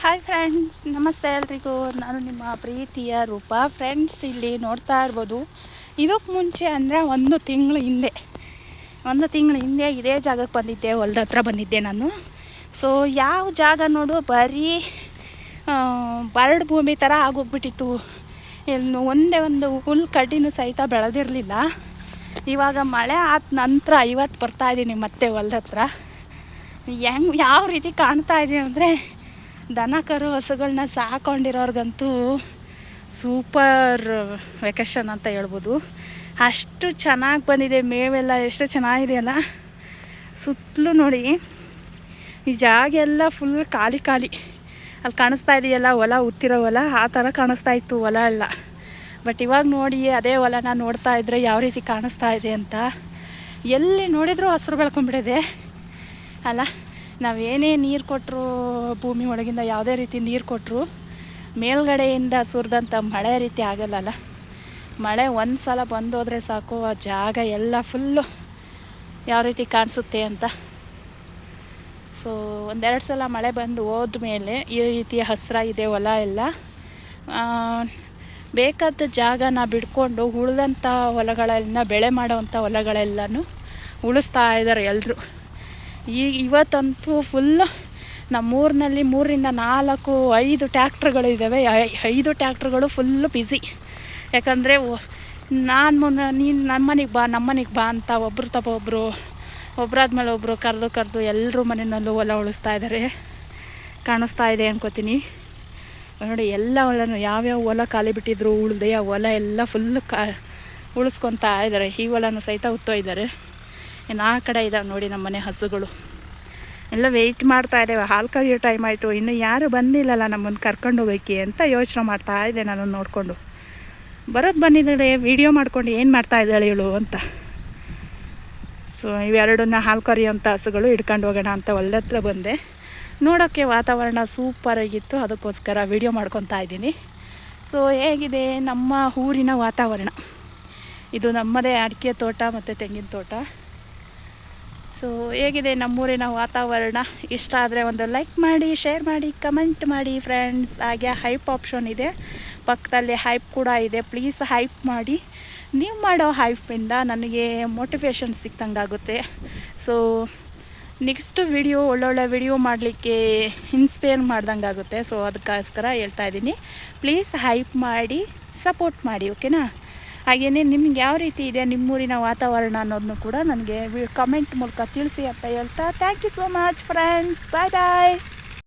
Hi friends, ನಮಸ್ತೆ ಎಲ್ರಿಗೂ. ನಾನು ನಿಮ್ಮ ಪ್ರೀತಿಯ ರೂಪ. ಫ್ರೆಂಡ್ಸ್, ಇಲ್ಲಿ ನೋಡ್ತಾ ಇರ್ಬೋದು, ಇದಕ್ಕೆ ಮುಂಚೆ ಅಂದರೆ ಒಂದು ತಿಂಗಳ ಹಿಂದೆ ಇದೇ ಜಾಗಕ್ಕೆ ಬಂದಿದ್ದೆ. ಹೊಲ್ದ ಹತ್ರ ಬಂದಿದ್ದೆ ನಾನು. ಸೊ ಯಾವ ಜಾಗ ನೋಡು ಬರೀ ಬರಡು ಭೂಮಿ ಥರ ಆಗೋಗ್ಬಿಟ್ಟಿತ್ತು. ಇನ್ನು ಒಂದೇ ಒಂದು ಹುಲ್ ಕಡ್ಡಿನೂ ಸಹಿತ ಬೆಳೆದಿರಲಿಲ್ಲ. ಇವಾಗ ಮಳೆ ಆದ ನಂತರ ಇವತ್ತು ಬರ್ತಾಯಿದ್ದೀನಿ ಮತ್ತೆ ಹೊಲ್ದ ಹತ್ರ. ಯಾವ ರೀತಿ ಕಾಣ್ತಾ ಇದ್ದೀನಿ ಅಂದರೆ, ದನ ಕರು ಹಸುಗಳನ್ನ ಸಾಕೊಂಡಿರೋರ್ಗಂತೂ ಸೂಪರ್ ವೆಕೇಷನ್ ಅಂತ ಹೇಳ್ಬೋದು. ಅಷ್ಟು ಚೆನ್ನಾಗಿ ಬಂದಿದೆ ಮೇವೆಲ್ಲ, ಎಷ್ಟು ಚೆನ್ನಾಗಿದೆಯಲ್ಲ. ಸುತ್ತಲೂ ನೋಡಿ, ಈ ಜಾಗ ಎಲ್ಲ ಫುಲ್ ಖಾಲಿ. ಅಲ್ಲಿ ಕಾಣಿಸ್ತಾ ಇದೆಯಲ್ಲ ಹೊಲ, ಉತ್ತಿರೋ ಹೊಲ, ಆ ಥರ ಕಾಣಿಸ್ತಾ ಇತ್ತು ಹೊಲ ಎಲ್ಲ. ಬಟ್ ಇವಾಗ ನೋಡಿ ಅದೇ ಹೊಲನ ನೋಡ್ತಾ ಇದ್ದರೆ ಯಾವ ರೀತಿ ಕಾಣಿಸ್ತಾ ಇದೆ ಅಂತ. ಎಲ್ಲಿ ನೋಡಿದರೂ ಹಸಿರು ಬೆಳ್ಕೊಂಡ್ಬಿಟ್ಟಿದೆ ಅಲ್ಲ. ನಾವೇನೇ ನೀರು ಕೊಟ್ಟರು, ಭೂಮಿ ಒಳಗಿಂದ ಯಾವುದೇ ರೀತಿ ನೀರು ಕೊಟ್ಟರು ಮೇಲ್ಗಡೆಯಿಂದ ಸುರಿದಂಥ ಮಳೆ ರೀತಿ ಆಗಲ್ಲಲ್ಲ. ಮಳೆ ಒಂದು ಸಲ ಬಂದೋದ್ರೆ ಸಾಕು, ಆ ಜಾಗ ಎಲ್ಲ ಫುಲ್ಲು ಯಾವ ರೀತಿ ಕಾಣಿಸುತ್ತೆ ಅಂತ. ಸೊ ಒಂದೆರಡು ಸಲ ಮಳೆ ಬಂದು ಹೋದ್ಮೇಲೆ ಈ ರೀತಿಯ ಹಸಿರಾಗಿದೆ ಹೊಲ ಎಲ್ಲ. ಬೇಕಾದ ಜಾಗನ ಬಿಡ್ಕೊಂಡು ಉಳಿದಂಥ ಹೊಲಗಳೆಲ್ಲ ಬೆಳೆ ಮಾಡೋವಂಥ ಹೊಲಗಳೆಲ್ಲನೂ ಉಳಿಸ್ತಾ ಇದ್ದಾರೆ ಎಲ್ಲರೂ. ಇವತ್ತಂತೂ ಫುಲ್ಲು ನಮ್ಮೂರಿನಲ್ಲಿ 3ರಿಂದ 4, 5 ಟ್ಯಾಕ್ಟ್ರುಗಳಿದ್ದಾವೆ. 5 ಟ್ಯಾಕ್ಟ್ರುಗಳು ಫುಲ್ಲು ಬ್ಯುಸಿ. ಯಾಕಂದರೆ ನೀನು ನಮ್ಮನೆಗೆ ಬಾ ಅಂತ ಒಬ್ಬರಾದ್ಮೇಲೆ ಒಬ್ಬರು ಕರೆದು ಎಲ್ಲರೂ ಮನೆಯಲ್ಲೂ ಹೊಲ ಉಳಿಸ್ತಾ ಇದ್ದಾರೆ. ಕಾಣಿಸ್ತಾ ಇದೆ ಅನ್ಕೋತೀನಿ ನೋಡಿ. ಎಲ್ಲ ಹೊಲನೂ ಯಾವ್ಯಾವ ಹೊಲ ಖಾಲಿ ಬಿಟ್ಟಿದ್ರು ಉಳಿದೆ ಆ ಹೊಲ ಎಲ್ಲ ಫುಲ್ಲು ಉಳಿಸ್ಕೊತಾ ಇದ್ದಾರೆ. ಈ ಹೊಲನೂ ಸಹಿತ ಉತ್ತೋಯ್ತಾರೆ. ಇನ್ನು ಆ ಕಡೆ ಇದ್ದಾವೆ ನೋಡಿ ನಮ್ಮ ಮನೆ ಹಸುಗಳು ಎಲ್ಲ ವೆಯ್ಟ್ ಮಾಡ್ತಾ ಇದ್ದೇವೆ. ಹಾಲು ಕರಿಯೋ ಟೈಮ್ ಆಯಿತು, ಇನ್ನೂ ಯಾರು ಬಂದಿಲ್ಲಲ್ಲ ನಮ್ಮನ್ನು ಕರ್ಕೊಂಡು ಹೋಗೋಕ್ಕೆ ಅಂತ ಯೋಚನೆ ಮಾಡ್ತಾ ಇದ್ದೆ. ನಾನು ನೋಡಿಕೊಂಡು ಬಂದಿದ್ದಾಳೆ, ವೀಡಿಯೋ ಮಾಡ್ಕೊಂಡು ಏನು ಮಾಡ್ತಾ ಇದ್ದಾಳೆ ಇವಳು ಅಂತ. ಸೊ ಇವೆರಡನ್ನ ಹಾಲು ಕರಿಯೋಂಥ ಹಸುಗಳು ಹಿಡ್ಕೊಂಡು ಹೋಗೋಣ ಅಂತ ಹೊಲ್ದ ಹತ್ರ ಬಂದೆ. ನೋಡೋಕ್ಕೆ ವಾತಾವರಣ ಸೂಪರಾಗಿತ್ತು, ಅದಕ್ಕೋಸ್ಕರ ವೀಡಿಯೋ ಮಾಡ್ಕೊತಾ ಇದ್ದೀನಿ. ಸೊ ಹೇಗಿದೆ ನಮ್ಮ ಊರಿನ ವಾತಾವರಣ? ಇದು ನಮ್ಮದೇ ಅಡಿಕೆ ತೋಟ ಮತ್ತು ತೆಂಗಿನ ತೋಟ. ಸೊ ಹೇಗಿದೆ ನಮ್ಮೂರಿನ ವಾತಾವರಣ? ಇಷ್ಟ ಆದರೆ ಒಂದು ಲೈಕ್ ಮಾಡಿ, ಶೇರ್ ಮಾಡಿ, ಕಮೆಂಟ್ ಮಾಡಿ ಫ್ರೆಂಡ್ಸ್. ಹಾಗೆ ಹೈಪ್ ಆಪ್ಷನ್ ಇದೆ, ಪಕ್ಕದಲ್ಲಿ ಹೈಪ್ ಕೂಡ ಇದೆ. ಪ್ಲೀಸ್ ಹೈಪ್ ಮಾಡಿ. ನೀವು ಮಾಡೋ ಹೈಪಿಂದ ನನಗೆ ಮೋಟಿವೇಶನ್ ಸಿಕ್ತಂಗಾಗುತ್ತೆ. ಸೊ ನೆಕ್ಸ್ಟ್ ವಿಡಿಯೋ ಒಳ್ಳೊಳ್ಳೆ ವಿಡಿಯೋ ಮಾಡಲಿಕ್ಕೆ ಇನ್ಸ್ಪೈರ್ ಮಾಡ್ದಂಗಾಗುತ್ತೆ. ಸೊ ಅದಕ್ಕೋಸ್ಕರ ಹೇಳ್ತಾ ಇದ್ದೀನಿ, ಪ್ಲೀಸ್ ಹೈಪ್ ಮಾಡಿ, ಸಪೋರ್ಟ್ ಮಾಡಿ, ಓಕೆನಾ? ಹಾಗೆಯೇ ನಿಮ್ಗೆ ಯಾವ ರೀತಿ ಇದೆ ನಿಮ್ಮೂರಿನ ವಾತಾವರಣ ಅನ್ನೋದನ್ನು ಕೂಡ ನನಗೆ ಕಮೆಂಟ್ ಮೂಲಕ ತಿಳಿಸಿ ಅಂತ ಹೇಳ್ತಾ, thank you so much friends. Bye.